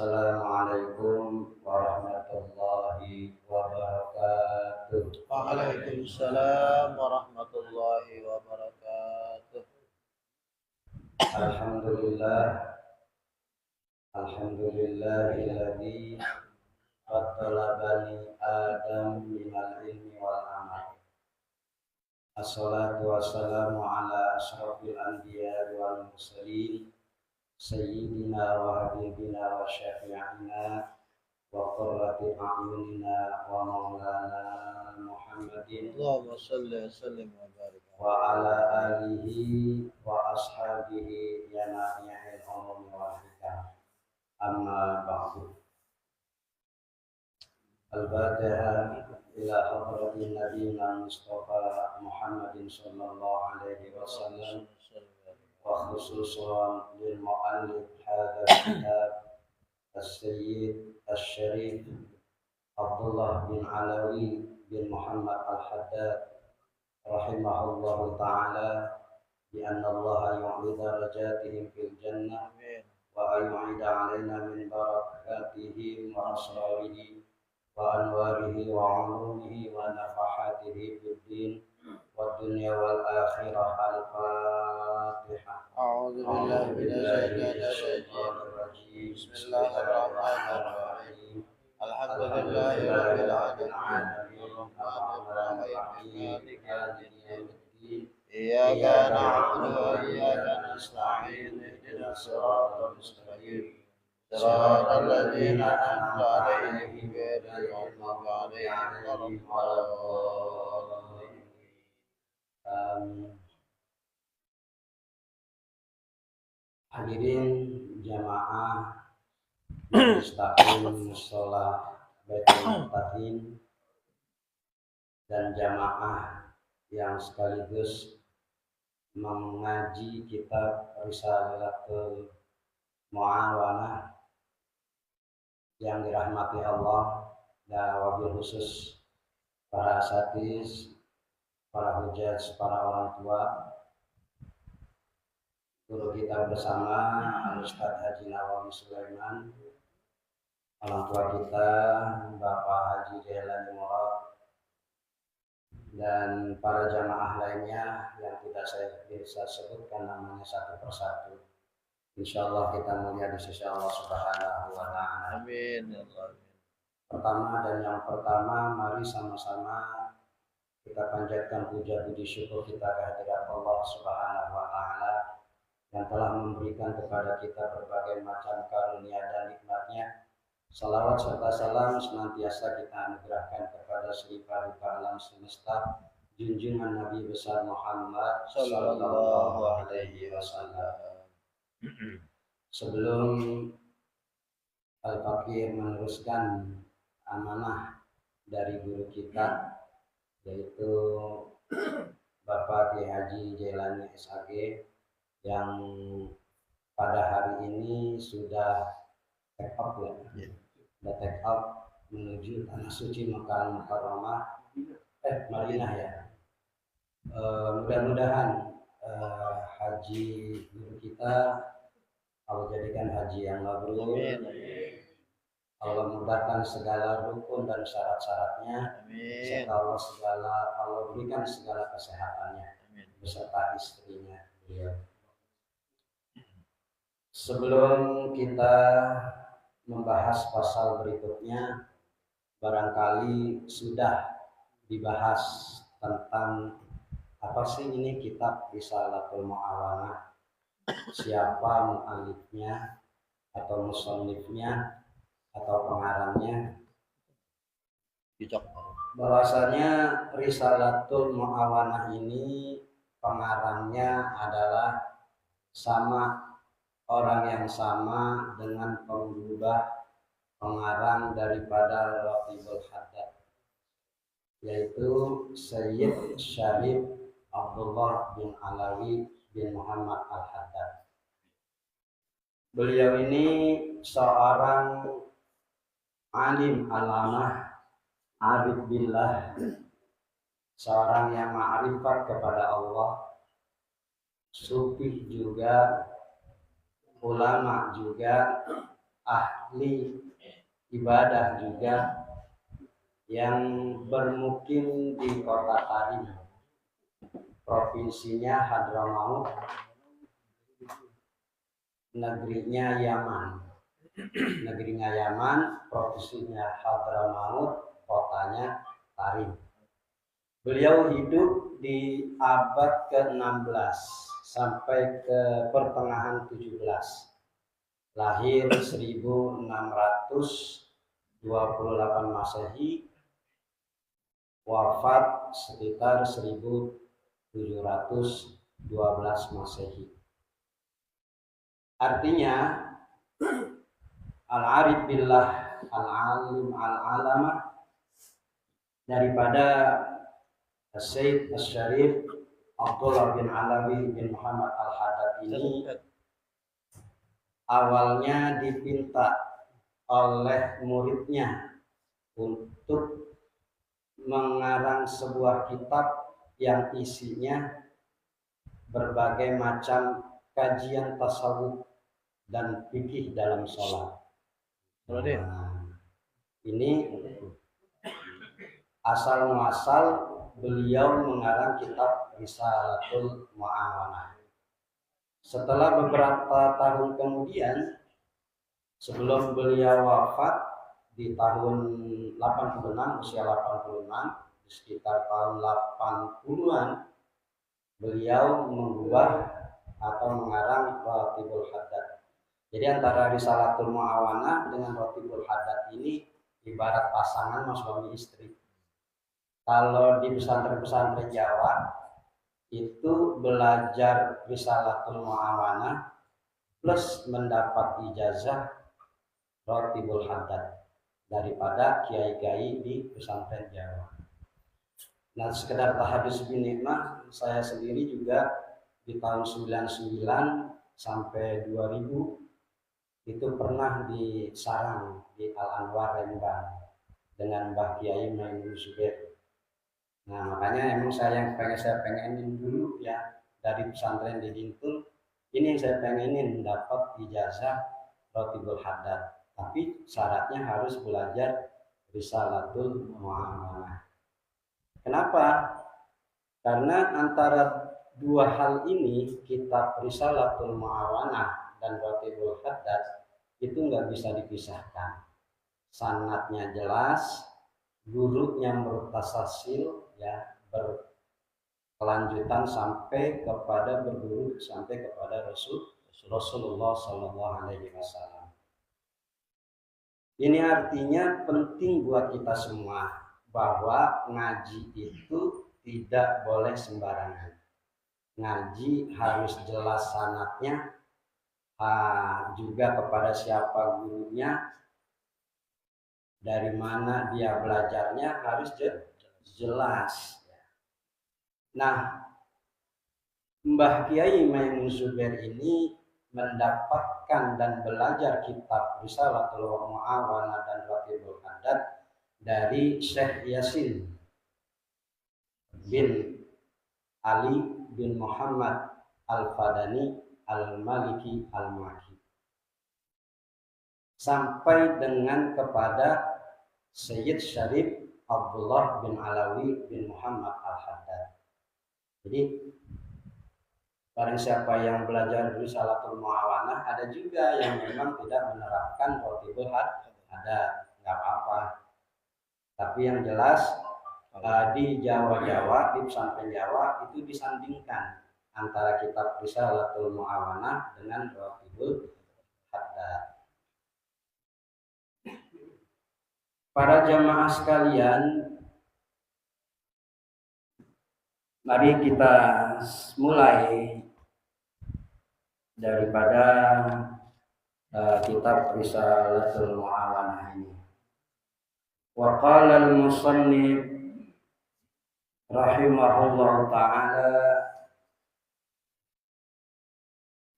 Assalamualaikum warahmatullahi wabarakatuh. Waalaikumsalam warahmatullahi wabarakatuh. Alhamdulillah, alhamdulillahilladzi faddala bani Adam minal ilmi wal amal. Assalatu wassalamu ala asyrafil anbiya wal mursalin sayyidina wa habibina wa syafi'ina wa qurrati a'yunina wa maulana Muhammadin Allahumma salli wa sallim wa barik wa ala alihi wa ashabihi yana'ihil umum wal hikam amma ba'du. Al-Fatiha ila hadratin nabiyina Mustafa Muhammadin sallallahu alaihi wasallam wa khususan lil mu'allif hadzal kitab as-sayyid asy-syarif Abdullah bin Alawi bin Muhammad al-Haddad rahimahullahu ta'ala bi anna Allah yu'li darajatihim fil jannah wa yu'ida 'alaina min barakatihi wa asrarihi wa anwarihi wa 'ulumihi wa nafahatihi fid din wad dunya wal akhirah. Al-Fatihah. A'udzu billahi minasyaitonir rajim. Bismillahirrahmanirrahim. Alhamdulillahi rabbil alamin. Arrahmanir rahim. Maliki yaumiddin. Iyyaka na'budu wa iyyaka nasta'in. Ihdinas siratal mustaqim. Siratal ladzina an'amta 'alaihim ghairil maghdubi 'alaihim waladdallin. Hadirin jamaah mustaqim mushola Baitul Muttaqin dan jamaah yang sekaligus mengaji kitab Risalatul Mu'awanah yang dirahmati Allah, dan wabil khusus para asatiz, para hujjaj, para orang tua, guru kita bersama Al-Ustaz Haji Nawawi Sulaiman, orang tua kita Bapak Haji Jailani Murad, dan para jamaah lainnya yang tidak saya bisa sebutkan namanya satu persatu. Insyaallah kita mulia di sisi Allah Subhanahu wa Ta'ala. Amin. Pertama dan yang pertama, mari sama-sama kita panjatkan puja puji syukur kita kehadirat Allah Subhanahu wa Ta'ala yang telah memberikan kepada kita berbagai macam karunia dan nikmatnya. Salawat serta salam senantiasa kita anugerahkan kepada Sri Paduka Alam Semesta, junjungan Nabi besar Muhammad sallallahu alaihi wasallam. Sebelum Al-Fakir meneruskan amanah dari guru kita, yaitu Bapak Kiai Haji Jailani SAG, yang pada hari ini sudah take off sudah take off menuju tanah suci Makkah Mukarramah, Madinah ya. Mudah-mudahan haji guru kita Allah jadikan haji yang mabrur. Allah mudahkan segala rukun dan syarat-syaratnya, serta Allah berikan segala kesehatannya beserta istrinya. Sebelum kita membahas pasal berikutnya, barangkali sudah dibahas tentang apa sih ini kitab Risalatul Mu'awanah, siapa mu'alifnya atau musannifnya atau pengarangnya. Bahwasanya Risalatul Mu'awanah ini pengarangnya adalah orang yang sama dengan pengubah pengarang daripada Ratibul Haddad, yaitu Sayyid Syarif Abdullah bin Alawi bin Muhammad al-Haddad. Beliau ini seorang alim alamah, arif billah, seorang yang ma'rifat kepada Allah, sufi juga, ulama juga, ahli ibadah juga yang bermukim di kota Tarim, provinsinya Hadramaut, negerinya Yaman, provinsinya Hadramaut, kotanya Tarim. Beliau hidup di abad ke-16 sampai ke pertengahan 17. Lahir 1628 Masehi, wafat sekitar 1712 Masehi. Artinya al-arif billah al-alim al-alamah daripada Syekh Asy-Syarif Abdullah bin Alawi bin Muhammad Al-Haddad ini awalnya dipinta oleh muridnya untuk mengarang sebuah kitab yang isinya berbagai macam kajian tasawuf dan fikih dalam sholat. Ini asal muasal beliau mengarang kitab Risalatul Mu'awanah. Setelah beberapa tahun kemudian, sebelum beliau wafat di tahun 86, usia 86, di sekitar tahun 80-an, beliau mengubah atau mengarang Ratibul Haddad. Jadi antara Risalatul Mu'awanah dengan Ratibul Haddad ini ibarat pasangan suami istri. Kalau di pesantren-pesantren Jawa itu belajar Risalatul Mu'awanah plus mendapat ijazah Ratibul Haddad daripada kiai-kiai di pesantren Jawa. Nah, sekedar tahadus bin nikmah, saya sendiri juga di tahun 99 sampai 2000 itu pernah di sarang di Al-Anwar Lembang dengan Mbah Kiai Maimun Zubair. Nah, makanya emang saya pengenin dulu ya dari pesantren di Gintul. Ini yang saya pengenin dapat ijazah Ratibul Haddad. Tapi syaratnya harus belajar Risalatul Mu'awanah. Kenapa? Karena antara dua hal ini, kitab Risalatul Mu'awanah dan Ratibul Haddad itu nggak bisa dipisahkan. Sanadnya jelas, gurunya murtasasil, ya, berkelanjutan sampai kepada berguru sampai kepada Rasulullah Shallallahu Alaihi Wasallam. Ini artinya penting buat kita semua bahwa ngaji itu tidak boleh sembarangan. Ngaji harus jelas sanadnya, juga kepada siapa gurunya, dari mana dia belajarnya harus jelas. Nah, Mbah Kiai Maimun Zubair ini mendapatkan dan belajar kitab Risalatul Mu'awanah dan Ratibul Haddad dari Syekh Yasin bin Ali bin Muhammad Al-Fadani Al-Maliki Al-Maki, sampai dengan kepada Sayyid Syarif Abdullah bin Alawi bin Muhammad Al-Haddad. Jadi barang siapa yang belajar Risalatul Mu'awanah, ada juga yang memang tidak menerapkan Ratibul Haddad, nggak apa-apa. Tapi yang jelas di Jawa, di pesantren Jawa itu disandingkan antara kitab Risalatul Mu'awanah dengan Ratibul Haddad. Para jamaah sekalian, mari kita mulai daripada kitab Risalatul Mu'awanah ini. Wa qala al-musannif rahimahullahu ta'ala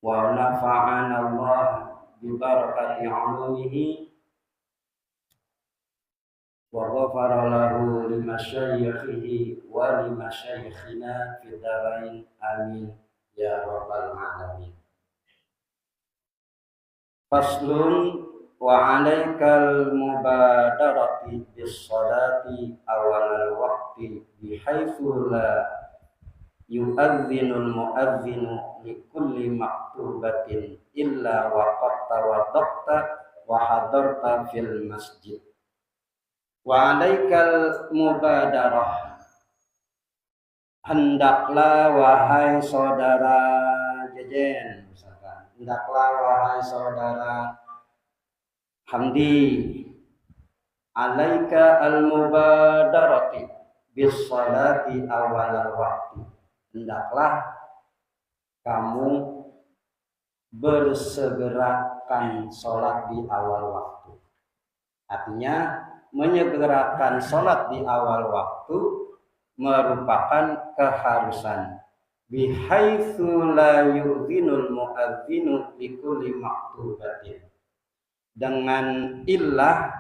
wa nafa'ana Allah bi barakati 'ulumihi wa ghafara lahu li masyayikhihi wa li masyayikhina fid dharain amin ya rabbal alamin. Faslun wa 'alaikal mubadarati bis sholati awalal waqti bihaitsu la yu'adzinul mu'adzinu likulli maktubatin illa waqad tawaddaqta wa hadarta fil masjid. Wa 'alaikal mubadarah, hendaklah wahai saudara Jejen, misalkan, hendaklah wahai saudara Hamdi, alaika al-mubadarati bis salati awalal waqti, hendaklah kamu bersegerakan sholat di awal waktu. Artinya menyegerakan sholat di awal waktu merupakan keharusan. Bihaitsu la yu'dzinul mu'adzinu likulli maktubatin, dengan illah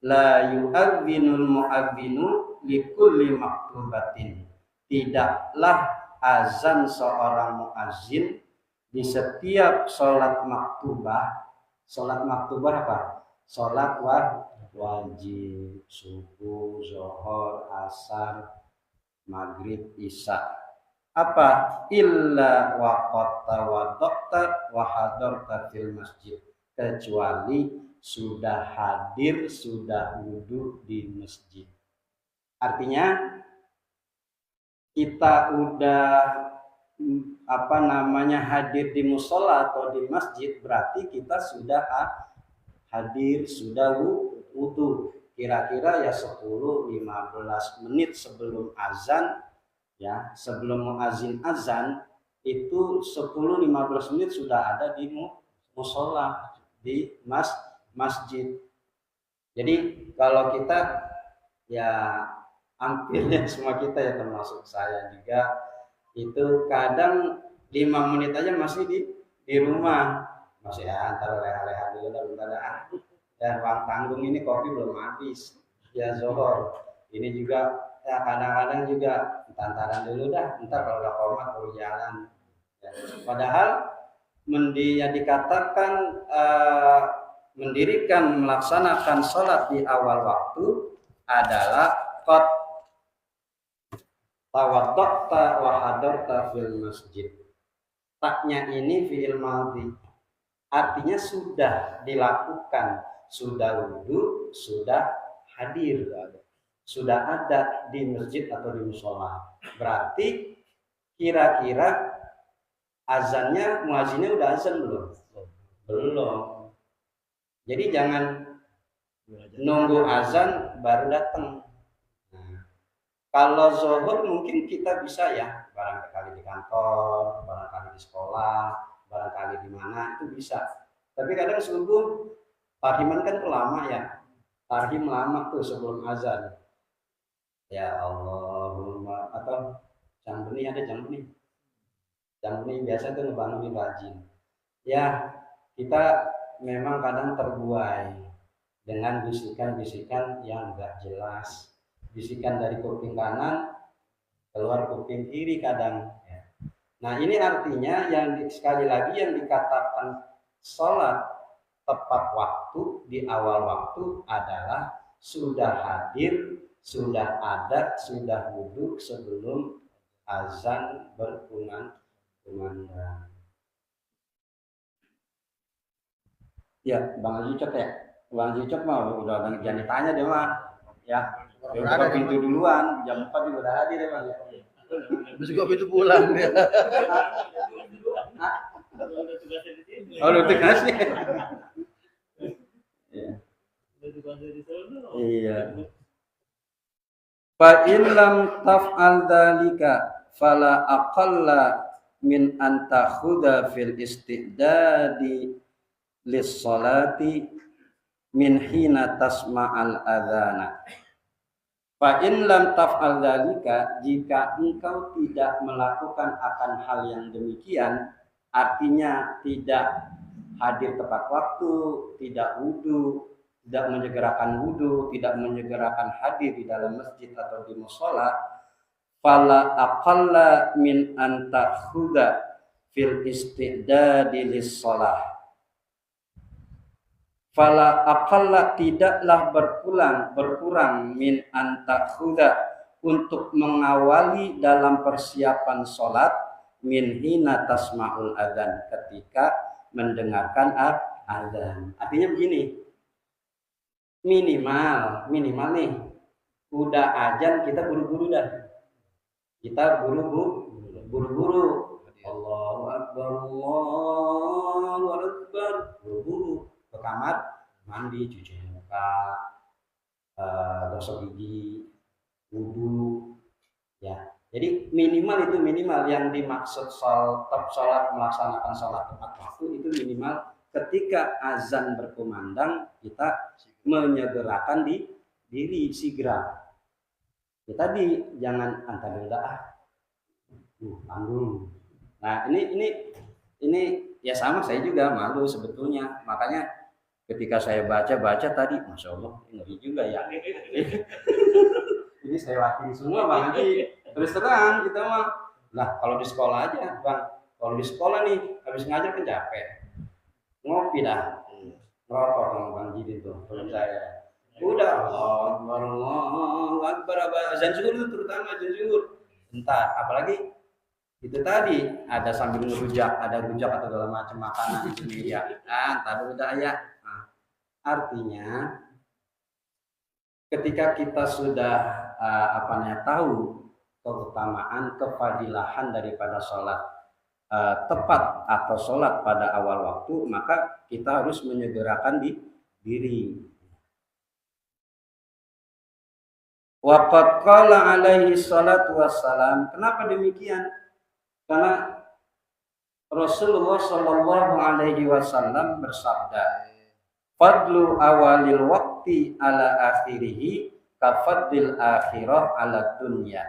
la yu'adzinul mu'adzinu likulli maktubatin, tidaklah azan seorang muazzin di setiap sholat maktubah. Sholat maktubah apa? Sholat wajib, subuh, zuhur, asar, maghrib, isya. Apa? Illa waqad tawaddaqta wa hadarta fil masjid, kecuali sudah hadir, sudah wudhu di masjid. Artinya kita udah hadir di musola atau di masjid, berarti kita sudah hadir, sudah wudhu. Kira-kira ya 10-15 menit sebelum azan, ya, sebelum muazin azan itu 10-15 menit sudah ada di musola, di masjid. Jadi kalau kita, ya hampirnya semua kita, ya termasuk saya juga, itu kadang 5 menit aja masih di rumah, masih antara leha-leha dulu dan bentar, dan ruang tanggung ini kopi belum habis, ya zuhur ini juga, ya kadang-kadang juga tantaran dulu dah, ntar kalau udah komat baru jalan, ya. Padahal dikatakan mendirikan, melaksanakan sholat di awal waktu adalah qad tawaddaqta wa hadarta fil masjid. Taknya ini fi'il madhi, artinya sudah dilakukan, sudah wudhu, sudah hadir, sudah ada di masjid atau di musola. Berarti kira-kira azannya, muazinnya udah azan belum? Belum. Jadi jangan nunggu azan baru datang. Nah, kalau zuhur mungkin kita bisa, ya, barangkali di kantor, barangkali di sekolah, barangkali di mana, itu bisa. Tapi kadang subuh tarhiman kan lama, ya, tarhim lama tuh sebelum azan. Ya Allahumma, atau jambeni, ada jambeni biasa tuh ngebangunin rajin. Ya, kita memang kadang terbuai dengan bisikan-bisikan yang enggak jelas, bisikan dari kuping kanan keluar kuping kiri kadang, ya. Nah, ini artinya sekali lagi yang dikatakan sholat tepat waktu di awal waktu adalah sudah hadir, sudah ada, sudah wudhu sebelum azan berkumandang. Ya, Bang Jicok, ya. Bang Jicok mah udah jangan ditanya deh, mah. Ya, dia buka pintu duluan, jam 4 juga udah hadir, ya, Bang. Bisa gua pintu pulang ya. Oh, lu tugasnya. Iya. Fa in lam taf'al dzalika fala aqalla min an takhudha fil istidadi lis-salati min hina tasma'al adzana. Fa in lam taf'al dzalika, jika engkau tidak melakukan akan hal yang demikian, artinya tidak hadir tepat waktu, tidak wudhu, tidak menyegerakan wudhu, tidak menyegerakan hadir di dalam masjid atau di mushola, fala aqalla min an takhudha fil istidadi lis-shalah Fala aqalla tidaklah berkurang min antakhuda untuk mengawali dalam persiapan sholat min hina tasma'ul adzan ketika mendengarkan adzan. Artinya begini, minimal nih udah azan kita buru-buru dah. Kita buru-buru. Allahu Akbar, Allahu Akbar. Buru-buru ke kamar, mandi, cuci muka, gosok gigi, wudu, ya. Jadi minimal yang dimaksud sholat melaksanakan sholat tepat waktu itu minimal ketika azan berkumandang kita menyegerakan diri segera. Ya tadi jangan antar dulu tanggung. Nah ini ya sama, saya juga malu sebetulnya. Makanya ketika saya baca tadi, masya Allah ngeri juga ya. Ini saya wakili semua Bang Haji. Terus terang kita mah, nah kalau di sekolah aja Bang, kalau di sekolah nih habis ngajar kan capek, ngopi dah, ngerokok sama Bang Jidin tuh, belum saya. Udah Allahu Akbar, azan zuhur itu terutama azan zuhur. Entar apalagi itu tadi ada sambil ngerujak, ada rujak atau segala macam makanan di meja. Entar udah ya. Nah, artinya ketika kita sudah tahu keutamaan, kefadilahan daripada sholat tepat atau sholat pada awal waktu, maka kita harus menyegerakan diri. Waqad qala alaihi salatu wassalam. Kenapa demikian? Karena Rasulullah sallallahu alaihi wasallam bersabda, fadlu awalil waqti ala akhirihi kafadil akhirah ala dunya.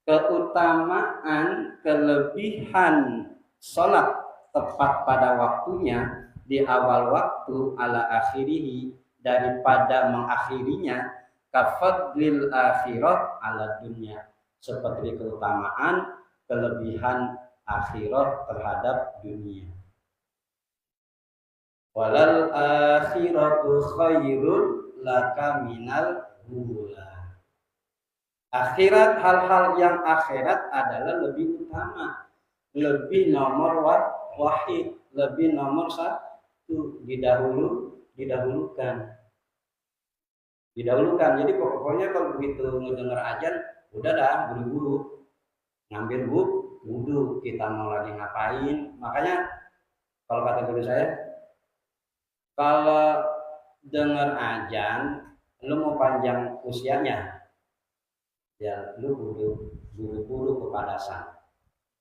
Keutamaan, kelebihan salat tepat pada waktunya di awal waktu ala akhirihi daripada mengakhirinya kafadil akhirah ala dunya, seperti keutamaan, kelebihan akhirah terhadap dunia. Walal akhiratu khairul laka minal ula. Akhirat, hal-hal yang akhirat adalah lebih utama, lebih nomor wahid, lebih nomor satu, didahulukan. Jadi pokoknya kalau begitu ngedengar azan, udah dah buru-buru ngambil wudu, kita mau lagi ngapain. Makanya kalau kata guru saya, kalau dengar azan lu mau panjang usianya, ya lu buru-buru kepadasan.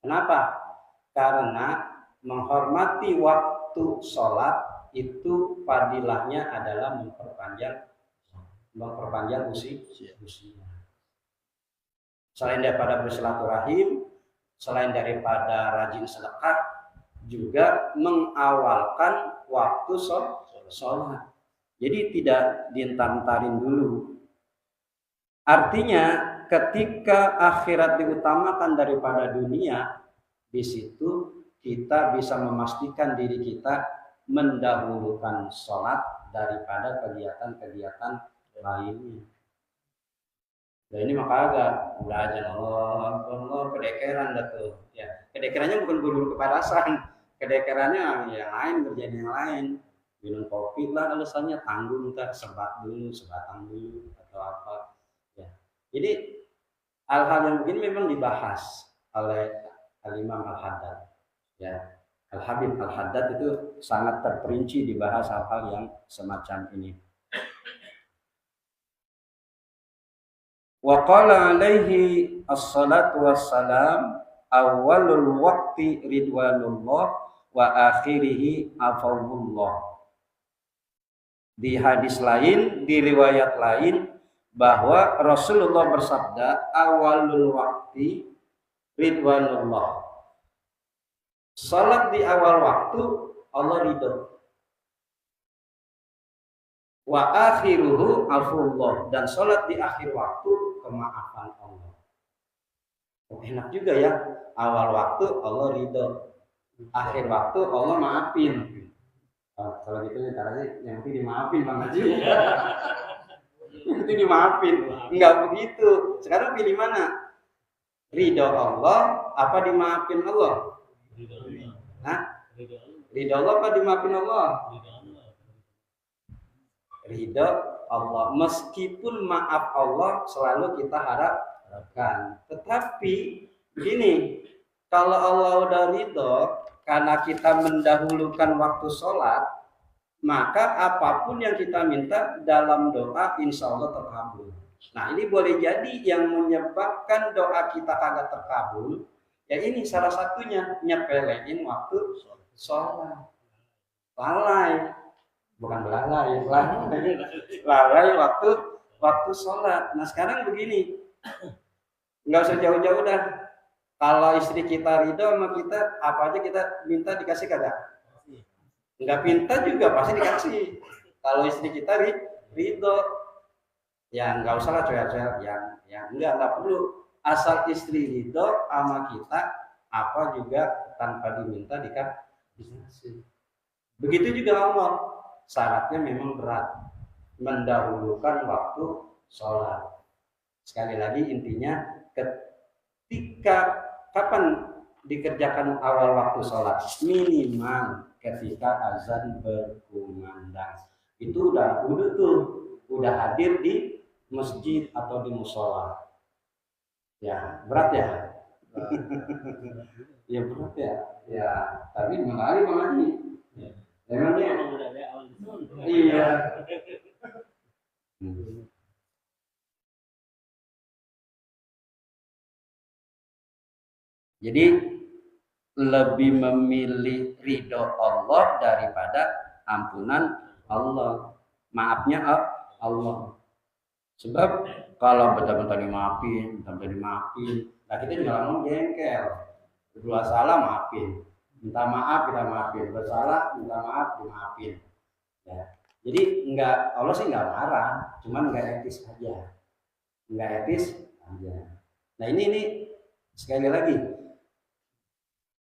Kenapa? Karena menghormati waktu sholat itu fadilahnya adalah memperpanjang usia. Selain daripada bersilaturahim, selain daripada rajin sedekah, juga mengawalkan waktu sholat. Jadi tidak dientar-entarin dulu. Artinya ketika akhirat diutamakan daripada dunia, di situ kita bisa memastikan diri kita mendahulukan sholat daripada kegiatan-kegiatan lainnya. Nah ini maka agak udah aja Allah kedekeran dah tuh. Ya, kedekerannya bukan buru-buru kepadasan, kedekerannya yang lain, kerjaan yang lain. Minum kopi lah alasannya, tanggung ntar sebatang dulu atau apa. Ya. Jadi hal-hal yang begini memang dibahas oleh Al-Imam Al-Haddad. Ya, Al-Habib Al-Haddad itu sangat terperinci dibahas hal-hal yang semacam ini. Wa qala alaihi assalatu wassalam awalul waqti ridwanullah wa akhirihi afawullah. Di hadis lain, di riwayat lain, bahwa Rasulullah bersabda awalul waqti ridwanullah. Salat di awal waktu Allah ridho. Wa akhiruhu afullah, dan salat di akhir waktu kemaafan Allah. Oh, enak juga ya, awal waktu Allah ridho, akhir waktu Allah maafin. Kalau gitu ntar aja yang penting dimaafin Bang Haji. Yang penting dimaafin. Enggak begitu. Sekarang pilih mana? Ridho Allah apa dimaafin Allah? Hah? Ridho Allah apa dimaafin Allah? Ridho Allah. Meskipun maaf Allah selalu kita harapkan. Tetapi begini, kalau Allah udah ridho karena kita mendahulukan waktu sholat, maka apapun yang kita minta dalam doa insya Allah terkabul. Nah ini boleh jadi yang menyebabkan doa kita kagak terkabul, ya ini salah satunya nyepelein waktu sholat. Lalai, bukan belalai, lalai waktu sholat. Nah sekarang begini, nggak usah jauh-jauh dah. Kalau istri kita ridho sama kita, apa aja kita minta dikasih kagak? Nggak minta juga pasti dikasih. Kalau istri kita ridho, ya nggak usah lah coya-coya, yang nggak perlu. Asal istri ridho sama kita, apa juga tanpa diminta dikasih. Begitu juga Allah, syaratnya memang berat, mendahulukan waktu sholat. Sekali lagi intinya, ketika kapan dikerjakan awal waktu sholat? Minimal ketika azan berkumandang. Itu udah hadir di masjid atau di musola. Ya berat ya. Ya berat ya. Ya tapi mengalir malah nih. Memangnya. Iya. Jadi lebih memilih ridho Allah daripada ampunan Allah, maafnya Allah. Sebab kalau betul-betul dimaafin, nah kita juga ngomong jengkel. Berdua salah maafin, minta maaf kita maafin, bersalah minta maaf dimaafin. Ya. Jadi Allah sih nggak marah, cuman nggak etis aja, Nah ini sekali lagi.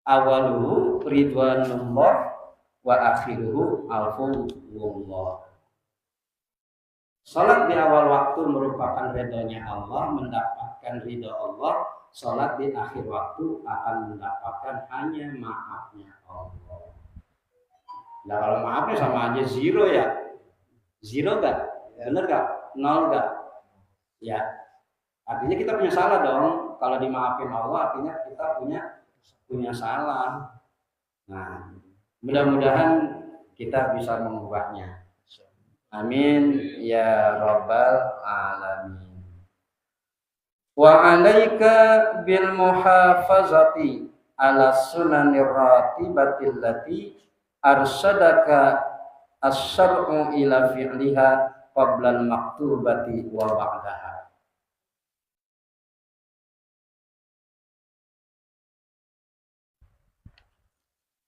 Awaluhu ridwanullah wa akhiruhu alfulullah. Salat di awal waktu merupakan ridhonya Allah, mendapatkan ridho Allah. Salat di akhir waktu akan mendapatkan hanya maafnya Allah. Nah kalau maafnya sama aja zero ya, zero gak? Bener gak? Nol gak? Ya, artinya kita punya salah dong. Kalau dimaafin Allah artinya kita punya salah. Nah, mudah-mudahan kita bisa mengubahnya. Amin ya rabbal alamin. Wa alaika bil muhafazati ala sunanir ratibatil lati arsadaka asy-syar'u ila fi'liha qabla al-maktubati wa ba'daha.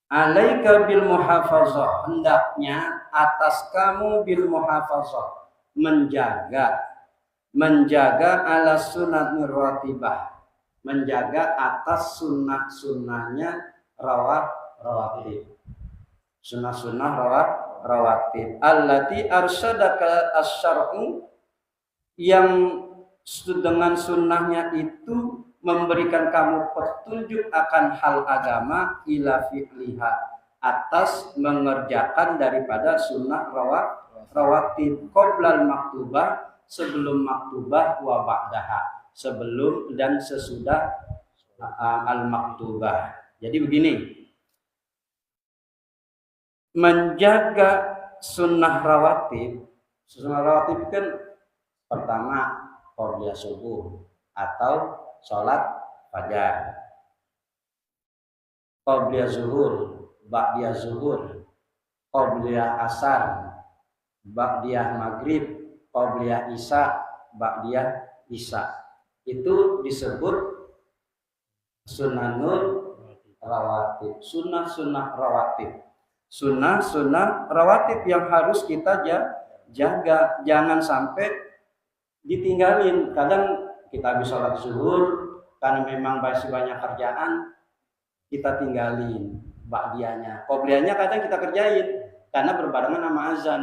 Alaika bil muhafazah, hendaknya atas kamu bil muhafazah, menjaga ala sunnatir ratibah, menjaga atas sunnah-sunnahnya rawatib. Sunnah-sunnah rawatib allati arsyadaka asy-syar'u, yang dengan sunnahnya itu memberikan kamu petunjuk akan hal agama ila fi'liha, atas mengerjakan daripada sunnah rawatib qoblal maktubah, sebelum maktubah, wa ba'daha, sebelum dan sesudah al maktubah. Jadi begini, menjaga sunnah rawatib kan pertama qobliyah subuh atau sholat fajar, qobliyah zuhur, ba'diyah zuhur, qobliyah asar, ba'diyah maghrib, qobliyah isya, ba'diyah isya. Itu disebut sunanul rawatib, sunnah-sunnah rawatib. Sunnah-sunnah rawatib yang harus kita jaga, jangan sampai ditinggalin. Kadang kita habis sholat zuhur karena memang masih banyak kerjaan, kita tinggalin ba'diyahnya. Qobliyahnya kadang kita kerjain, karena berbarengan sama azan.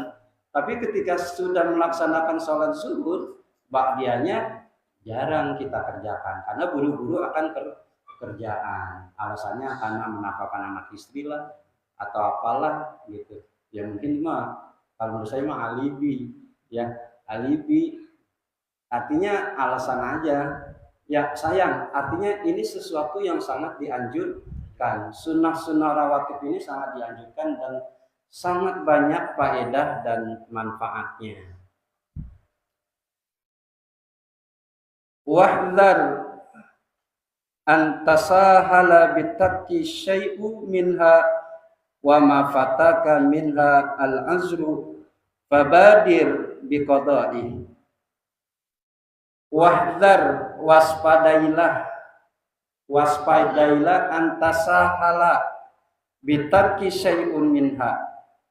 Tapi ketika sudah melaksanakan sholat zuhur, ba'diyahnya jarang kita kerjakan karena buru-buru akan kerjaan. Alasannya karena menafkaahkan anak istri lah atau apalah gitu. Ya mungkin mah kalau menurut saya mah alibi, ya alibi artinya alasan aja. Ya sayang, artinya ini sesuatu yang sangat dianjurkan. Sunnah-sunnah rawatib ini sangat dianjurkan dan sangat banyak faedah dan manfaatnya. Wahdhar antasahala bitarki syai'u minha wa ma fataka minha al-azru fabadir biqada'i. Wahdhar, waspadailah antasahala bitarki syai'un minha.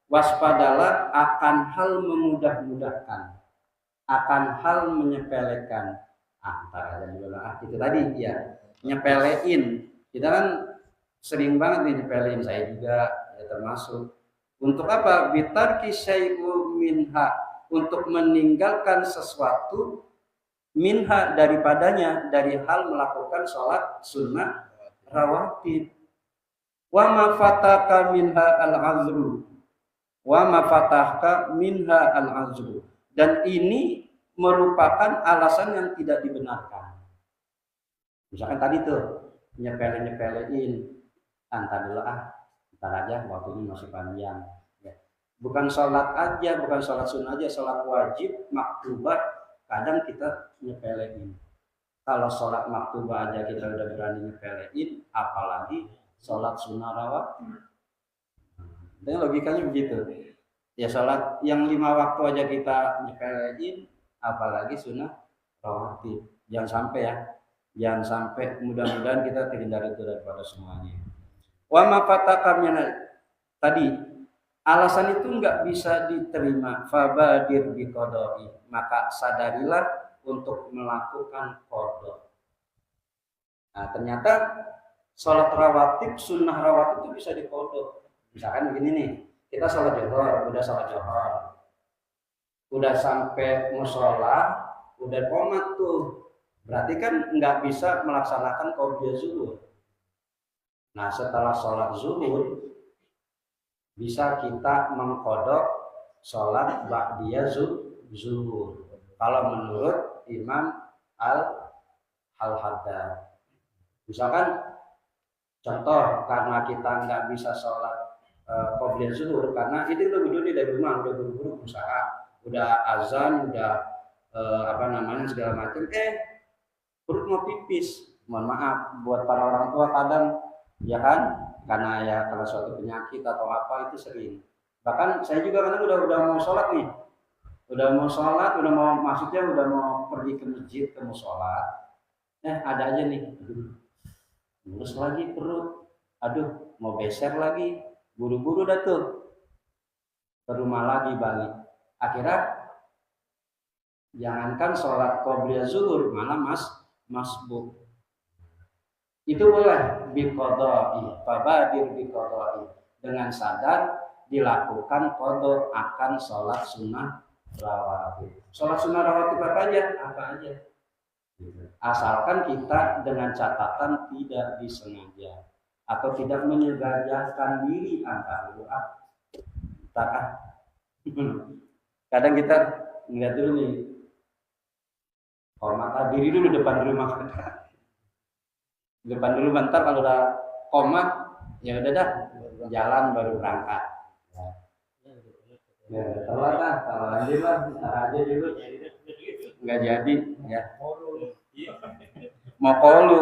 Waspadalah akan hal memudah-mudahkan, akan hal menyepelekan. Antara dan itu tadi ya, nyepelein. Kita kan sering banget nih nyepelein, saya juga ya termasuk. Untuk apa? Bitarki syai'un minha, untuk meninggalkan sesuatu minha daripadanya, dari hal melakukan sholat sunnah rawatib. Wa ma fataka minha al-azru, wa ma fataka minha al-azru, dan ini merupakan alasan yang tidak dibenarkan. Misalkan tadi tuh nyepelein, antar dulu ntar aja waktunya masih panjang. Ya. Bukan sholat aja, bukan sholat sunnah aja, sholat wajib, maktubah, kadang kita nyepelein. Kalau sholat maktubah aja kita udah berani nyepelein, apalagi sholat sunnah rawatib. Dan logikanya begitu. Ya sholat yang 5 waktu aja kita nyepelein, apalagi sunnah rawatib. Jangan sampai ya. Jangan sampai, mudah-mudahan kita terhindar itu daripada semuanya. Wa ma fataka tadi alasan itu enggak bisa diterima, fabadir biqada'i, maka sadarilah untuk melakukan qada. Nah, ternyata sholat rawatib, sunnah rawatib itu bisa diqada. Misalkan begini nih, kita sholat johor, udah sampai musola, udah qomat tuh, berarti kan nggak bisa melaksanakan qobliyah zuhur. Nah, setelah sholat zuhur bisa kita mengqadha sholat ba'diyah zuhur. Kalau menurut Imam Al-Haddad, misalkan contoh karena kita nggak bisa sholat qobliyah zuhur karena itu udah berdiri dari rumah, udah buru-buru berusaha, udah azan, udah segala macam, perut mau pipis. Mohon maaf buat para orang tua kadang ya kan, karena ya kalau suatu penyakit atau apa itu sering. Bahkan saya juga kadang udah mau sholat nih, udah mau pergi ke masjid, ke musola, ada aja nih, mulus lagi perut, mau beser lagi, buru-buru dah tuh ke rumah lagi balik. Akhirnya jangankan sholat qobliyah zuhur, malah masbuk. Itu boleh biqada'i, fabadir biqada'i, dengan sadar dilakukan qada akan sholat sunnah rawatib. Sholat sunnah rawatib apa aja. Asalkan kita dengan catatan tidak disengaja atau tidak menyegajakan diri antara doa. Kadang kita ngeliat dulu nih, hormat diri dulu depan rumah kita. Depan dulu bentar, kalau udah komat ya udah dah jalan baru berangkat. Ya telat lah, kalau lanjut lah, aja dulu. Nggak jadi ya. Mau kolu,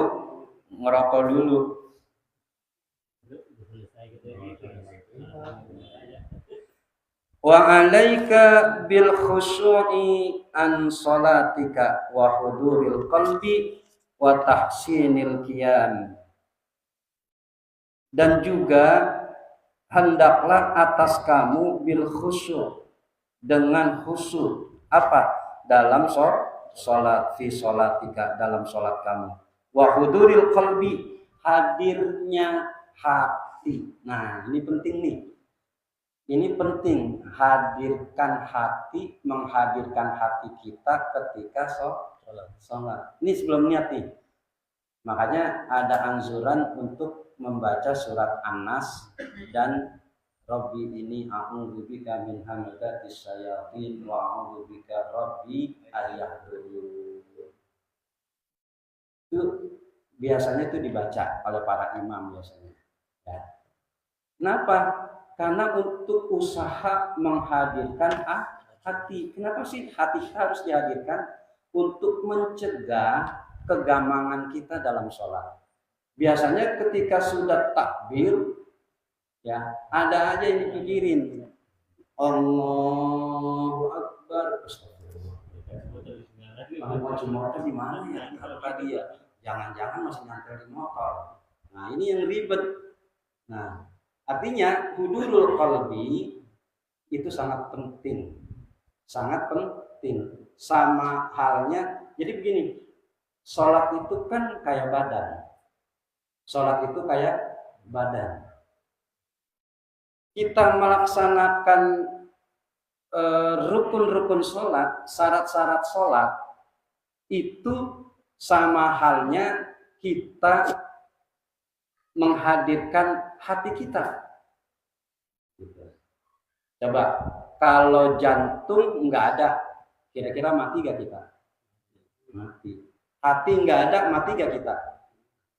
ngerokok dulu. Wa alaika bil khusyu'i an salatika wa huduril qalbi wa tahsinil qiyam. Dan juga hendaklah atas kamu bil khusyuk, dengan khusyuk apa? Dalam sholat, fi sholatika, dalam sholat kamu. Wa huduril qalbi, hadirnya hati. Nah ini penting nih. Ini penting, menghadirkan hati kita ketika sholat. Ini sebelum niat nih. Makanya ada anjuran untuk membaca surat An-Nas dan Rabbi ini a'udzubika min hamazatis syayatin wa a'udzubika Rabbi ayahdurun. Itu biasanya itu dibaca oleh para imam biasanya. Ya. Kenapa? Karena untuk usaha menghadirkan hati. Kenapa sih hati harus dihadirkan? Untuk mencegah kegamangan kita dalam sholat. Biasanya ketika sudah takbir, ya ada aja yang dipikirin. Allahu Akbar. Motor di mana ya? Tadi ya. Jangan-jangan masih nyantel di motor. Nah ini yang ribet. Nah artinya hudurul qalbi itu sangat penting. Sama halnya, jadi begini, sholat itu kan kayak badan. Kita melaksanakan rukun-rukun sholat, syarat-syarat sholat, itu sama halnya kita menghadirkan hati kita. Coba, kalau jantung nggak ada, kira-kira mati gak kita? Mati. Hati nggak ada, mati gak kita?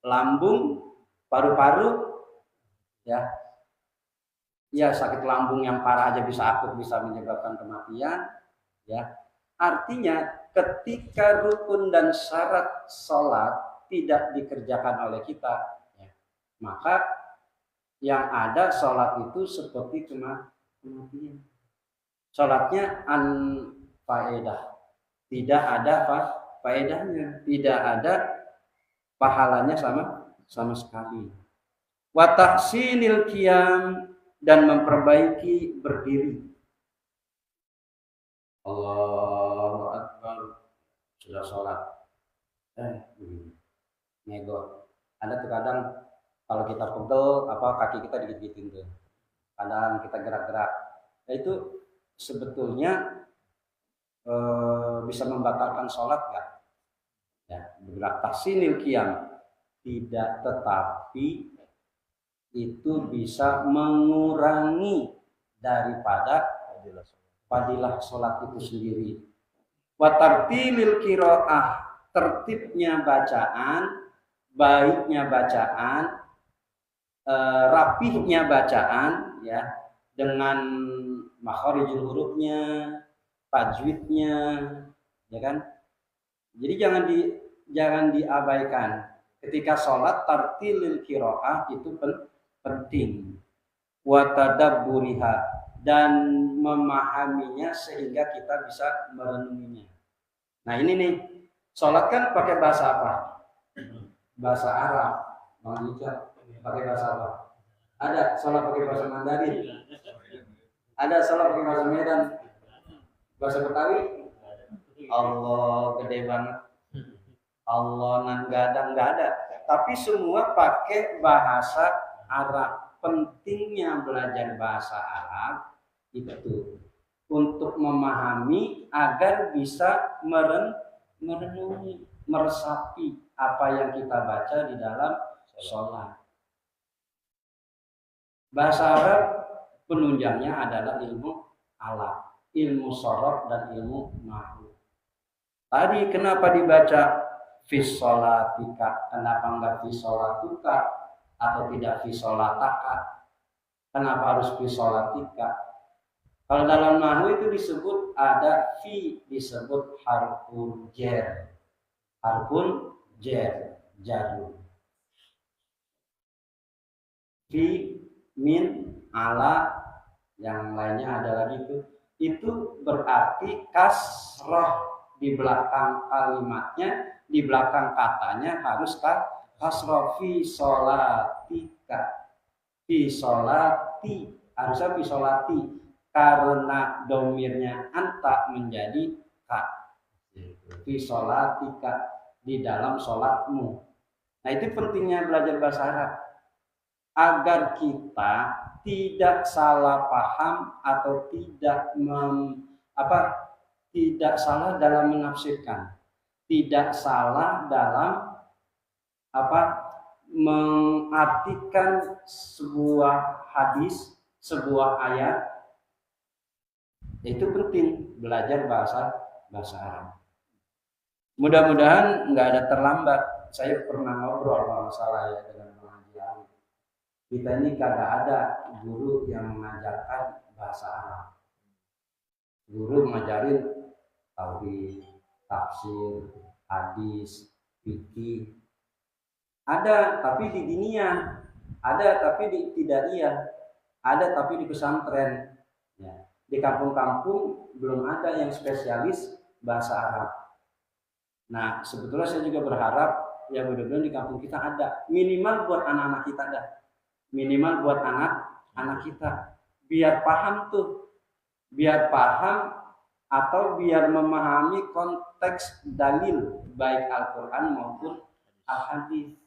Lambung, paru-paru, ya sakit lambung yang parah aja bisa akut, bisa menyebabkan kematian. Ya, artinya ketika rukun dan syarat sholat tidak dikerjakan oleh kita, ya, maka yang ada sholat itu seperti kematian. Sholatnya faedah, tidak ada faedahnya, tidak ada pahalanya sama sekali. Wa tahsinil qiyam, dan memperbaiki berdiri. Allahu Akbar, sudah sholat, nego. Ada terkadang kalau kita pegel, kaki kita digigit-gigitin tuh. Kadang kita gerak-gerak. Nah, itu sebetulnya bisa membatalkan sholat nggak? Ya, bergerak tahsinil qiyam tidak, tetapi itu bisa mengurangi daripada fadilah sholat itu sendiri. Wa tartilil qiraah, tertibnya bacaan, baiknya bacaan, rapihnya bacaan, ya, dengan makharijul hurufnya, tajwidnya, ya kan? Jadi jangan diabaikan. Ketika sholat tartilil qiraah itu penting. Wa tadabburiha, dan memahaminya sehingga kita bisa merenunginya. Nah ini nih, sholat kan pakai bahasa apa? Bahasa Arab. Bang Ica, pakai bahasa apa? Ada sholat pakai bahasa Mandarin. Ada sholat pakai bahasa Medan. Bahasa Betawi. Allah gede banget. Allah nan gadang nggak ada. Tapi semua pakai bahasa Arab. Pentingnya belajar bahasa Arab itu untuk memahami agar bisa merenungi, meresapi apa yang kita baca di dalam sholat. Bahasa Arab penunjangnya adalah ilmu alat, ilmu sorof dan ilmu nahwu. Tadi kenapa dibaca fi sholatika, kenapa enggak fi sholatuka atau tidak fi sholataka? Kenapa harus fi sholatika? Kalau dalam nahwu itu disebut ada fi, disebut harfun jar. Harfun jar, jarun. Fi, min, ala, yang lainnya ada lagi itu berarti kasroh di belakang kalimatnya, di belakang katanya harus kasroh. Fi sholatika, fi sholati, harusnya fi sholati, karena domirnya anta menjadi ka. Fi sholatika, di dalam sholatmu. Nah itu pentingnya belajar bahasa Arab, agar kita tidak salah paham atau tidak salah dalam menafsirkan, tidak salah dalam mengartikan sebuah hadis, sebuah ayat. Itu penting belajar bahasa Arab. Mudah-mudahan nggak ada terlambat. Saya pernah ngobrol masalah ya dengan pengajian. Kita ini kagak ada guru yang mengajarkan bahasa Arab. Guru mengajarin tauhid, tafsir, hadis, fikih. Ada tapi di diniyah, ada tapi di tidaiyah, ada tapi di pesantren. Ya. Di kampung-kampung belum ada yang spesialis bahasa Arab. Nah, sebetulnya saya juga berharap ya mudah-mudahan di kampung kita ada, minimal buat anak-anak kita ada, minimal buat anak-anak kita, biar paham tuh, biar paham atau biar memahami konteks dalil baik Al-Quran maupun Al-Hadis.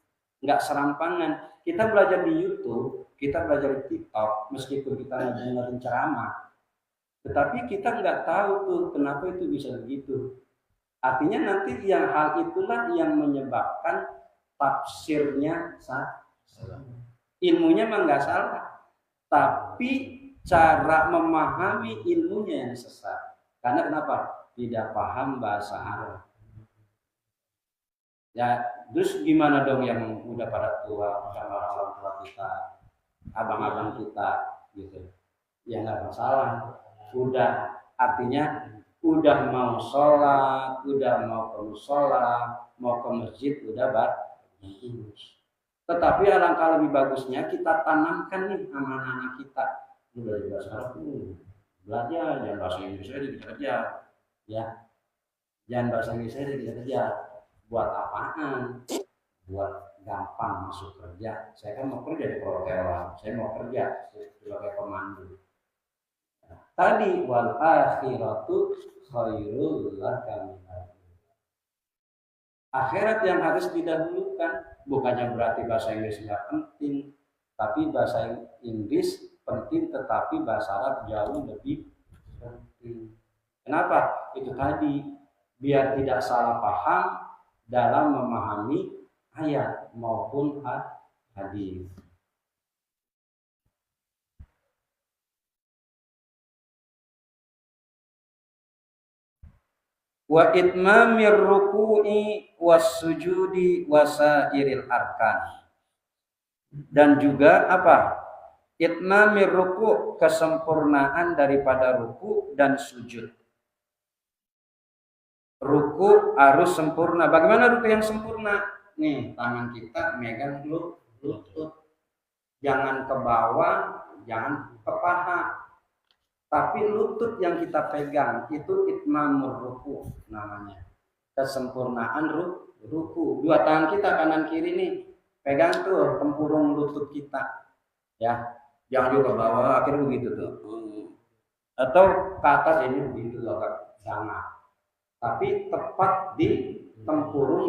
Nggak serampangan. Kita belajar di YouTube, kita belajar di TikTok, meskipun kita dengerin ceramah, tetapi kita nggak tahu tuh kenapa itu bisa begitu. Artinya nanti yang hal itulah yang menyebabkan tafsirnya salah. Ilmunya memang nggak salah, tapi cara memahami ilmunya yang sesat. Karena kenapa? Tidak paham bahasa Arab. Ya, terus gimana dong yang udah pada tua, sama orang tua kita, abang-abang kita, gitu? Ya nggak masalah. Udah, artinya udah mau sholat, udah mau ke musola, mau ke masjid, udah bagus. Tetapi alangkah lebih bagusnya kita tanamkan nih sama anak-anak kita. Udah bahasa Arab, belajar, jangan bahasa Inggris aja dikejar, ya. Jangan bahasa Inggris aja dikejar. Buat apaan? Buat gampang masuk kerja. Saya kan mau kerja di perhotelan, saya mau kerja sebagai pemandu. Tadi wal akhiratu khairul laka minal ula. Akhirat yang harus didahulukan, bukannya berarti bahasa Inggris nggak penting, tapi bahasa Inggris penting, tetapi bahasa Arab jauh lebih penting. Kenapa? Itu tadi, biar tidak salah paham dalam memahami ayat maupun hadis. Wa itmamir ruku'i was sujudi wasairil arkan. Dan juga apa? Itmamir ruku', kesempurnaan daripada ruku dan sujud. Ruku harus sempurna. Bagaimana ruku yang sempurna? Nih, tangan kita megang lutut. Jangan ke bawah, jangan ke paha. Tapi lutut yang kita pegang itu itmamur ruku namanya. Kesempurnaan ruku. Dua tangan kita kanan kiri nih pegang tuh tempurung lutut kita. Ya, jangan juga ke bawah, akhirnya begitu tuh. Atau ke atas ini begitu loh, jangan. Tapi tepat di tempurung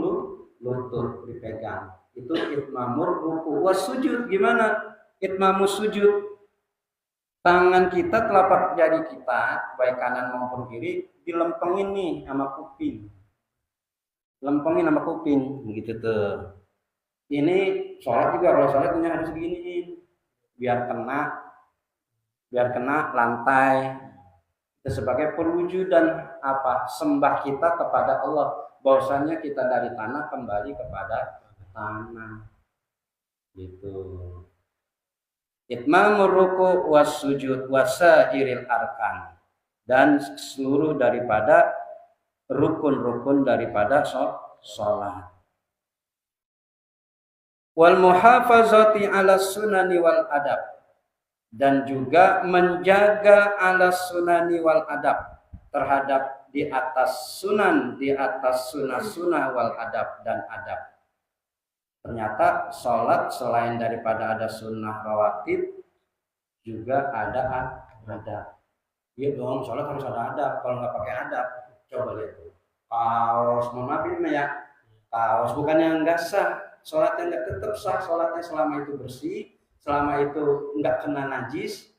lutut dipegang. Itu itmamur ruku. Was sujud gimana? Itmamus sujud. Tangan kita, telapak jari kita, baik kanan maupun kiri, dilempengin nih sama kuping. Lempengin sama kuping, begitu tuh. Ini sholat juga, kalau sholatnya harus begini, biar kena lantai. Itu sebagai perwujudan apa? Sembah kita kepada Allah. Bahwasanya kita dari tanah kembali kepada tanah. Gitu. Itmamur ruku' was sujud wasairil arkan, dan seluruh daripada rukun-rukun daripada sholat. Wal muhafazati ala sunani wal adab, dan juga menjaga ala sunani wal adab, terhadap di atas sunan, di atas sunnah wal adab dan adab. Ternyata sholat selain daripada ada sunnah rawatib, juga ada adab. Iya dong, sholat harus ada adab. Kalau nggak pakai adab, coba lihat tuh. Kaos, mohon maaf ini ya. Kaos bukan yang nggak sah. Sholatnya nggak tetap sah. Sholatnya selama itu bersih, selama itu nggak kena najis,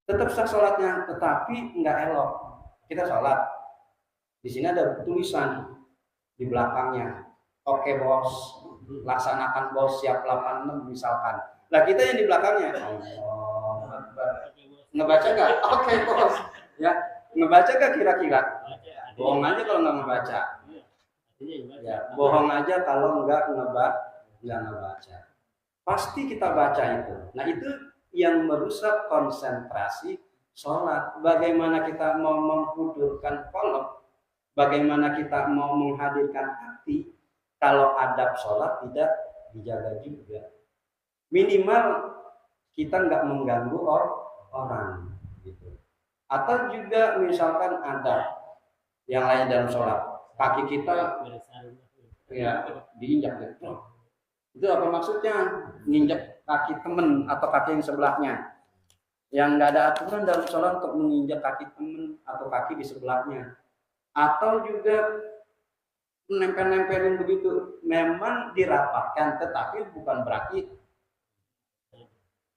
tetap sah sholatnya, tetapi nggak elok. Kita sholat, di sini ada tulisan di belakangnya, oke bos, laksanakan bos, siap 86 misalkan. Nah kita yang di belakangnya, ngebaca nggak? Oke bos, ya ngebaca nggak kira-kira? Bohong aja kalau nggak ngebaca. Ya, bohong aja kalau nggak ngebaca. Pasti kita baca itu. Nah itu yang merusak konsentrasi sholat. Bagaimana kita mau menghudurkan qalb, bagaimana kita mau menghadirkan hati kalau adab sholat tidak dijaga juga. Minimal kita nggak mengganggu orang gitu. Atau juga misalkan ada yang lain dalam sholat, kaki kita ya diinjak gitu. Itu apa maksudnya? Menginjak kaki temen atau kaki yang sebelahnya. Yang nggak ada aturan dalam sholat untuk menginjak kaki temen atau kaki di sebelahnya. Atau juga nempel-nempelin begitu, memang dirapatkan, tetapi bukan berarti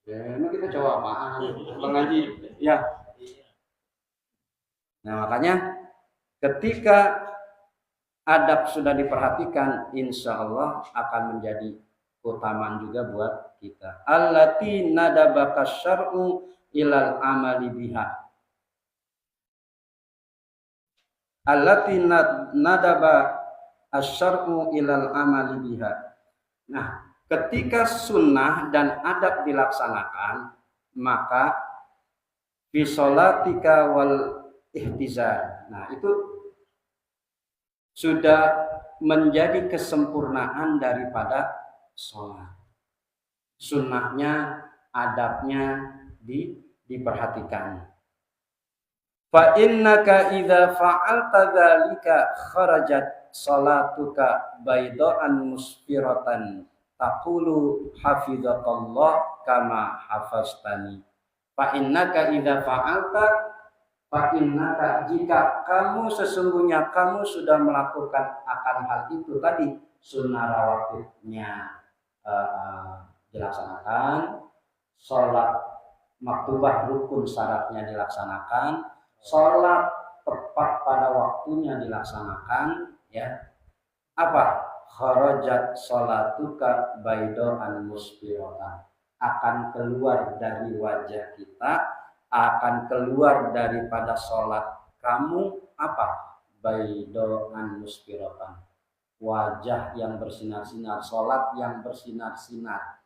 ya ini kita coba apaan mengaji ya. Nah makanya ketika adab sudah diperhatikan, insya Allah akan menjadi keutamaan juga buat kita. Allati nadabaka syar'u ilal amali biha. Allati nadaba asyar'u ilal amali biha. Nah, ketika sunnah dan adab dilaksanakan, maka bisolatika wal ihtizar. Nah, itu sudah menjadi kesempurnaan daripada sholat. Sunnahnya, adabnya diperhatikan. Fa innaka idza fa'alta dzalika kharajat salatuka baydaan musfiratan taqulu hafizakallah kama hafaztani. Fa innaka idza fa'alta, fa innaka, jika kamu sesungguhnya kamu sudah melakukan akan hal itu tadi, sunnah rawatibnya dilaksanakan, sholat maktubah rukun syaratnya dilaksanakan, sholat tepat pada waktunya dilaksanakan, ya apa? Kharajat sholatuka baidoan musbiratan, akan keluar dari wajah kita, akan keluar daripada sholat kamu apa? Baidoan musbiratan, wajah yang bersinar-sinar, sholat yang bersinar-sinar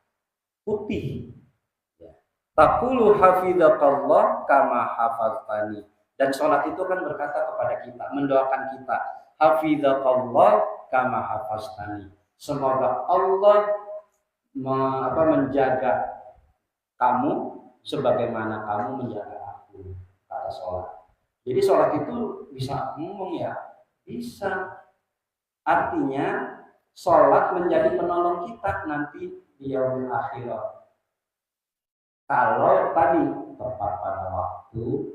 putih. Taqulu hafizakallah kama hafaztani. Dan sholat itu kan berkata kepada kita, mendoakan kita, hafizakallah kama hafaztani. Semoga Allah menjaga kamu sebagaimana kamu menjaga aku, kata sholat. Jadi sholat itu bisa ngomong ya? Bisa. Artinya sholat menjadi penolong kita nanti di yaumil akhirah. Kalau tadi tepat pada waktu,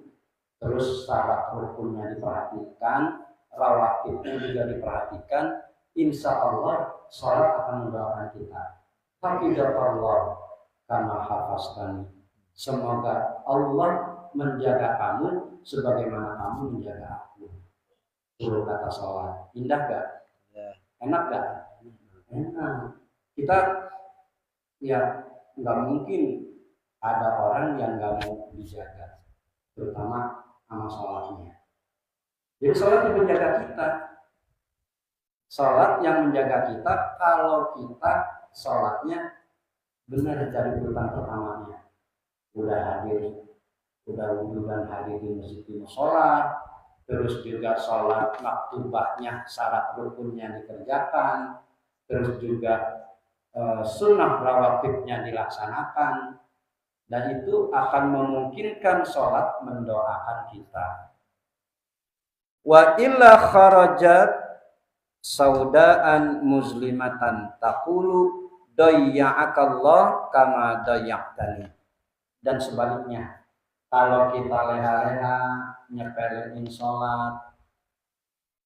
terus syarat rukunnya diperhatikan, rawatibnya juga diperhatikan, insya Allah sholat akan mendoakan kita. Hafizallah kama hafaztani. Semoga Allah menjaga kamu sebagaimana kamu menjaga aku. Itu kata sholat. Indah gak? Enak gak? Enak. Kita ya nggak mungkin ada orang yang nggak mau dijaga, terutama sama sholatnya. Jadi sholat yang menjaga kita. Sholat yang menjaga kita kalau kita sholatnya benar dari urutan pertamanya. Udah hadir, udah wudhu dan hadir di masjid di sholat, terus juga sholat maktubahnya, syarat rukunnya dikerjakan, terus juga sunnah rawatibnya dilaksanakan. Dan itu akan memungkinkan sholat mendoakan kita. Wa illa kharajat saudaan muslimatan taqulu dayya'akallah kama dayya'tani. Dan sebaliknya, kalau kita leha-leha nyepelin sholat,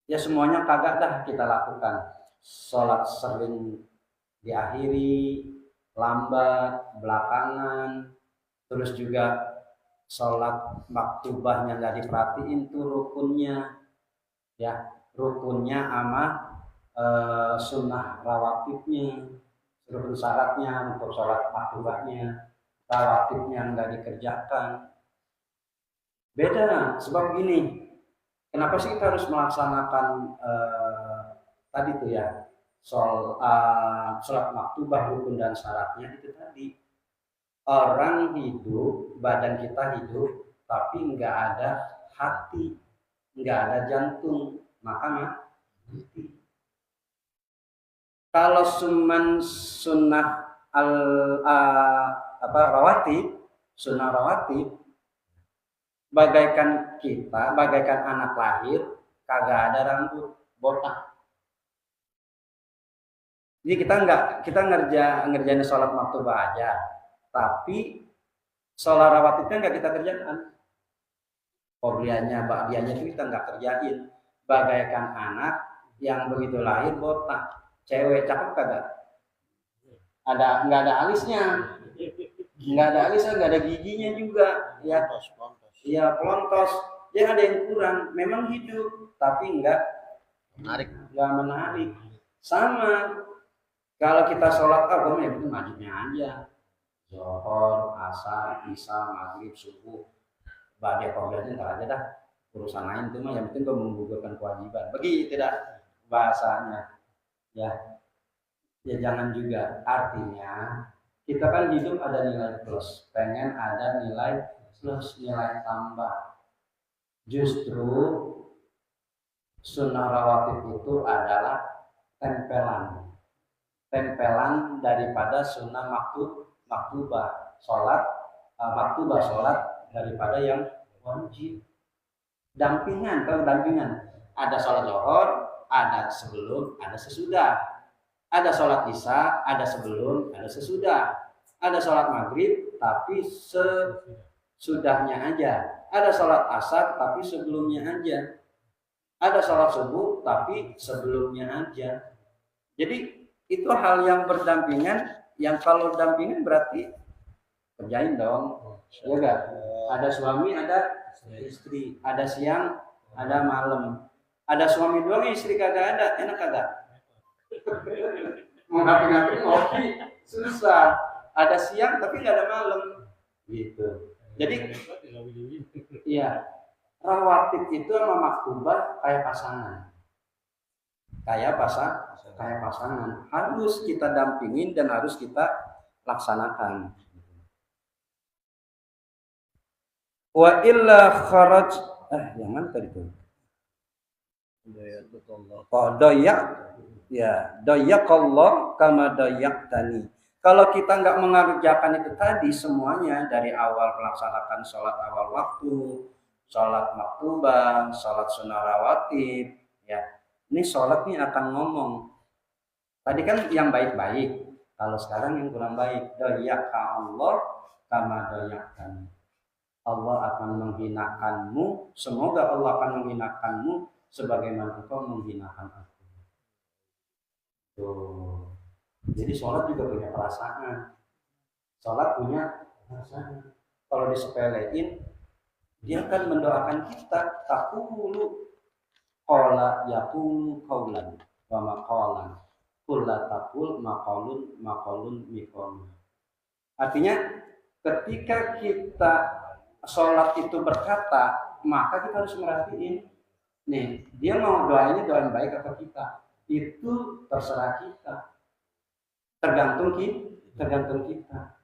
ya semuanya kagak dah kita lakukan. Sholat sering diakhiri, lambat, belakangan, terus juga sholat maktubahnya nggak diperhatiin tuh rukunnya, ya rukunnya sama sunnah rawatibnya, rukun syaratnya untuk sholat maktubahnya, rawatibnya nggak dikerjakan. Beda, sebab gini, kenapa sih kita harus melaksanakan tadi tuh ya, sholat maktubah rukun dan syaratnya itu tadi. Orang hidup, badan kita hidup, tapi nggak ada hati, nggak ada jantung, maka mati. Kalau cuman sunnah rawatib, sunnah rawatib, bagaikan kita, bagaikan anak lahir, kagak ada rambut, botak. Jadi kita ngerjain sholat maktubah aja, tapi sholat rawatibnya nggak kita kerjakan. Qobliyahnya, ba'diyahnya itu kita nggak kerjain. Bagaikan anak yang begitu lahir botak, cewek cakep kagak? Nggak ada alisnya, nggak ada giginya juga, ya. Iya, pelontos. Ya ada yang kurang. Memang hidup, tapi nggak menarik. Sama. Kalau kita sholat ya itu wajibnya aja. Zuhur, asar, isya, maghrib, subuh, ba'da qobliyahnya ntar aja dah. Urusan lain itu mah yang penting gue menggugurkan kewajiban. Begitu tidak bahasanya. Ya jangan juga. Artinya kita kan hidup ada nilai plus, pengen ada nilai plus, nilai tambah. Justru sunnah rawatib itu adalah tempelan daripada sunnah maktubah sholat daripada yang wajib. Kalau dampingan ada sholat zuhur, ada sebelum, ada sesudah. Ada sholat isya, ada sebelum, ada sesudah. Ada sholat maghrib, tapi sesudahnya aja. Ada sholat asar, tapi sebelumnya aja. Ada sholat subuh, tapi sebelumnya aja. Jadi itu hal yang berdampingan, yang kalau dampingan berarti kerjain dong. Ya enggak? Ada suami, ada istri, ada siang, ada malam. Ada suami doang, istri kagak ada, enak kagak? Mau ngapain ngopi susah. Ada siang tapi nggak ada malam, gitu. Jadi, iya, rawatib itu sama maktubah kayak pasangan. Kayak pasangan harus kita dampingin dan harus kita laksanakan. Wa illa kharaj yang mana tadi tuh? Doyakallah kama doyaktani. Kalau kita nggak mengerjakan itu tadi semuanya dari awal melaksanakan sholat awal waktu, sholat maktubah, sholat sunnah rawatib, ya. Ini sholat nih akan ngomong. Tadi kan yang baik-baik. Kalau sekarang yang kurang baik. Doyaka Allah kama doyakan. Allah akan menghinakanmu. Semoga Allah akan menghinakanmu sebagaimana engkau menghinakan aku. Tuh. Jadi sholat juga punya perasaan. Sholat punya perasaan. Kalau disepelein, dia akan mendoakan kita. Taqulu qala yaqulu qaulan wa maqalan kulla taqul maqalun miqam. Artinya ketika kita sholat itu berkata, maka kita harus merhatiin nih, dia mau doanya doa yang baik atau kita. Itu terserah kita. Tergantung kita.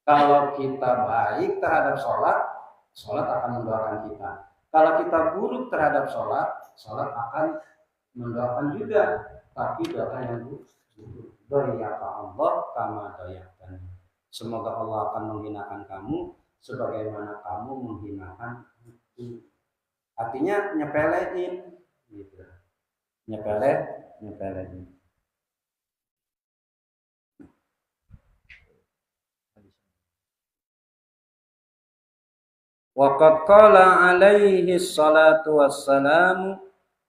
Kalau kita baik terhadap sholat akan mendoakan kita. Kalau kita buruk terhadap sholat akan mendoakan juga, tapi doa yang buruk. Doyaka Allah kama doyakan. Semoga Allah akan menghinakan kamu sebagaimana kamu menghinakan aku. Artinya nyepelein, gitu. Nyepelein. Waqad qala alaihi salatu wassalamu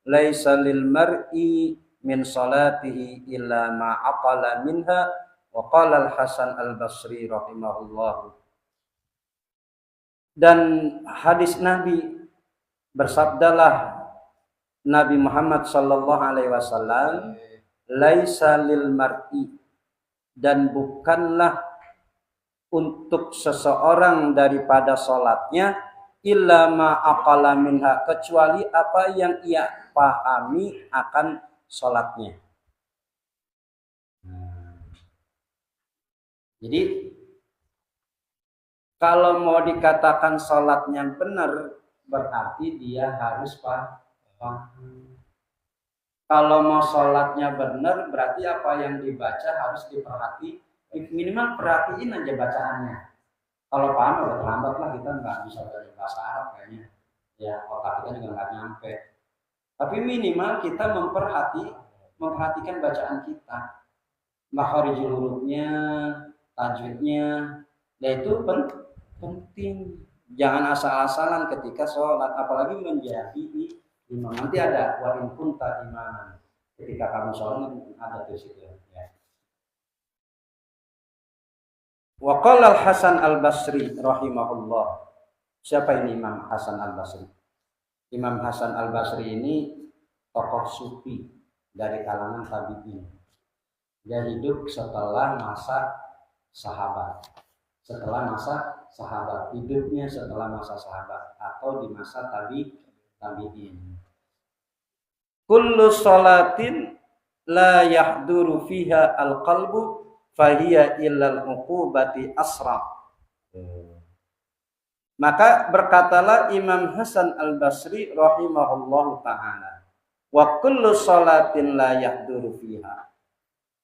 laisa lil mar'i min salatihi illa ma aqala minha Wa qala Al-Hasan Al-Basri rahimahullah. Dan hadis Nabi, bersabdalah Nabi Muhammad sallallahu alaihi wasallam, laisa lil mar'i, dan bukanlah untuk seseorang daripada salatnya illa ma aqala minha, kecuali apa yang ia pahami akan salatnya. Jadi kalau mau dikatakan salatnya benar, berarti dia harus paham. Kalau mau salatnya benar, berarti apa yang dibaca harus diperhati, minimal perhatiin aja bacaannya. Kalau paham udah terlambat lah, kita nggak bisa belajar bahasa Arab kayaknya. Ya otak kita juga nggak nyampe. Tapi minimal kita memperhatikan bacaan kita, makharijul hurufnya, tajwidnya, yaitu penting. Jangan asal-asalan ketika sholat, apalagi menjadi imam. Nanti ada wa in kunta imaman, ketika kamu sholat ada di situ ya. Wa qala Al-Hasan Al-Basri rahimahullah. Siapa ini Imam Hasan Al-Basri? Imam Hasan Al-Basri ini tokoh sufi dari kalangan tabi'in. Dia hidup setelah masa sahabat. Hidupnya setelah masa sahabat atau di masa tabi'in. Kullu salatin la yahduru fiha al-qalbu fahiya illal uqubati asra. Maka berkatalah Imam Hasan Al-Basri rahimahullahu ta'ala, wa kullu salatin la yahduru fiha,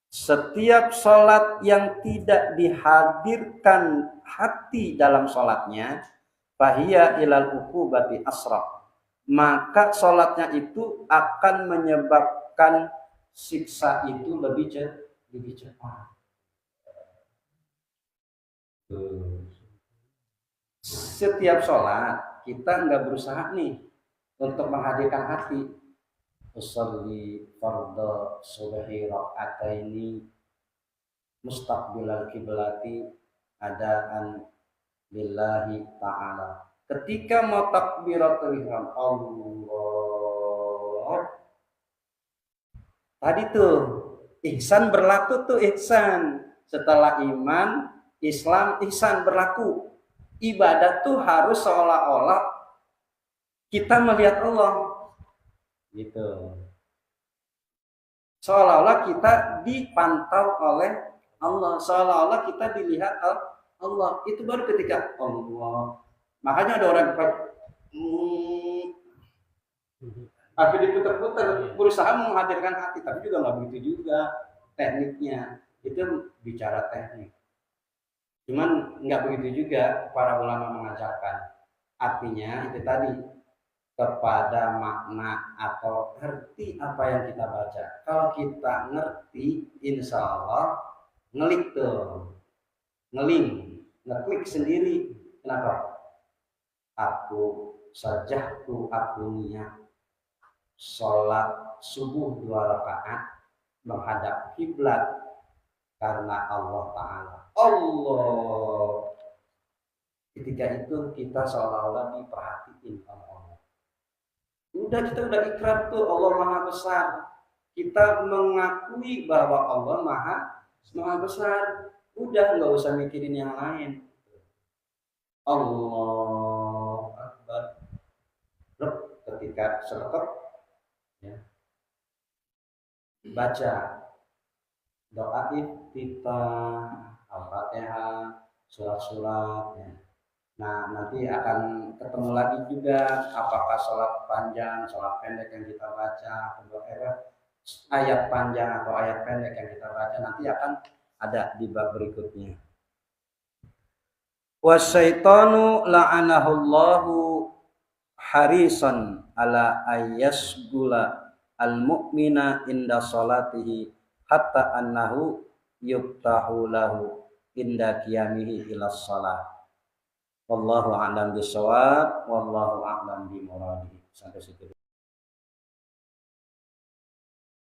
setiap salat yang tidak dihadirkan hati dalam salatnya, fahiya ilal uqubati asra, maka salatnya itu akan menyebabkan siksa itu lebih cepat. Setiap sholat kita nggak berusaha nih untuk menghadirkan hati. Usolli fardhu subhi raka'ataini mustaqbilal kiblati adaan lillahi ta'ala. Ketika mau takbiratul ihram, Allah. Tadi tuh ihsan berlaku tuh ihsan. Setelah iman, Islam, ihsan berlaku. Ibadat tuh harus seolah-olah kita melihat Allah, gitu. Seolah-olah kita dipantau oleh Allah, seolah-olah kita dilihat Allah. Itu baru ketika Allah. Makanya ada orang tapi diputar-putar berusaha menghadirkan hati, tapi juga nggak begitu juga tekniknya. Itu bicara teknik. Cuman nggak begitu juga para ulama mengajarkan. Artinya itu tadi, kepada makna atau ngerti apa yang kita baca. Kalau kita ngerti, insya Allah ngeklik sendiri. Kenapa? Aku niat sholat subuh 2 rakaat menghadap kiblat karena Allah Ta'ala. Allah. Ketika itu kita seolah-olah diperhatiin oleh Allah. Kita udah ikrar tuh Allah Maha Besar. Kita mengakui bahwa Allah Maha Besar. Udah nggak usah mikirin yang lain. Allah Akbar. Ketika sertek, ya, baca doa iftitah, Al-Fatihah, surat-surat, ya. Nah, nanti akan ketemu lagi juga apakah sholat panjang, sholat pendek yang kita baca, ayat panjang atau ayat pendek yang kita baca, nanti akan ada di bab berikutnya. Wasyaitanu la'anahullahu harisan ala ayyasgula al-mu'mina inda sholatihi hatta annahu yuktahu lahu inda qiyamihi ila shalah. Wallahu a'lam bishawab, wallahu a'lam bimuradihi. Sampai situ.